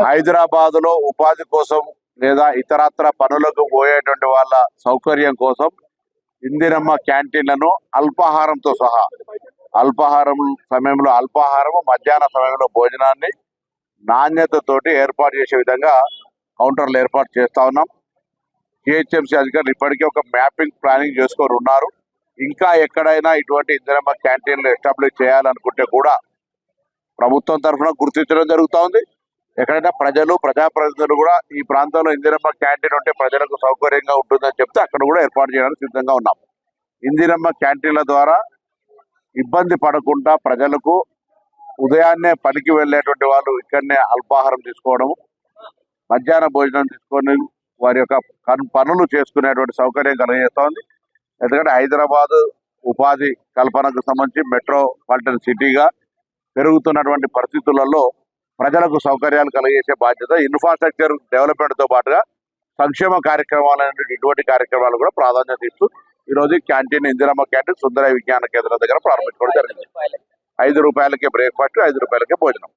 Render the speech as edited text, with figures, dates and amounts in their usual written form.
హైదరాబాద్ లో ఉపాధి కోసం లేదా ఇతరత్ర పనులకు పోయేటువంటి వాళ్ళ సౌకర్యం కోసం ఇందిరమ్మ క్యాంటీన్లను అల్పాహారంతో సహా అల్పాహారం సమయంలో అల్పాహారం, మధ్యాహ్న సమయంలో భోజనాన్ని నాణ్యతతోటి ఏర్పాటు చేసే విధంగా కౌంటర్లు ఏర్పాటు చేస్తా ఉన్నాం. జిహెచ్ఎంసీ అధికారులు ఇప్పటికే ఒక మ్యాపింగ్ ప్లానింగ్ చేసుకొని ఉన్నారు. ఇంకా ఎక్కడైనా ఇటువంటి ఇందిరమ్మ క్యాంటీన్లు ఎస్టాబ్లిష్ చేయాలనుకుంటే కూడా ప్రభుత్వం తరఫున గుర్తించడం జరుగుతూ ఉంది. ఎక్కడైనా ప్రజలు, ప్రజాప్రతినిధులు కూడా ఈ ప్రాంతంలో ఇందిరమ్మ క్యాంటీన్ ఉంటే ప్రజలకు సౌకర్యంగా ఉంటుందని చెప్తే అక్కడ కూడా ఏర్పాటు చేయడానికి సిద్ధంగా ఉన్నాం. ఇందిరమ్మ క్యాంటీన్ల ద్వారా ఇబ్బంది పడకుండా ప్రజలకు ఉదయాన్నే పనికి వెళ్ళేటువంటి వాళ్ళు ఇక్కడనే అల్పాహారం తీసుకోవడం, మధ్యాహ్న భోజనం తీసుకొని వారి యొక్క పనులు చేసుకునేటువంటి సౌకర్యం కలిగజేస్తోంది. ఎందుకంటే హైదరాబాద్ ఉపాధి కల్పనకు సంబంధించి మెట్రోపాలిటన్ సిటీగా పెరుగుతున్నటువంటి పరిస్థితులలో ప్రజలకు సౌకర్యాలు కలిగజేసే బాధ్యత, ఇన్ఫ్రాస్ట్రక్చర్ డెవలప్మెంట్ తో పాటుగా సంక్షేమ కార్యక్రమాలు ఇటువంటి కార్యక్రమాలు కూడా ప్రాధాన్యత ఇస్తూ ఈ రోజు క్యాంటీన్ ఇందిరమ్మ క్యాంటీన్ సుందర విజ్ఞాన కేంద్రం దగ్గర ప్రారంభించుకోవడం జరిగింది. 5 రూపాయలకే బ్రేక్ఫాస్ట్, 5 రూపాయలకే భోజనం.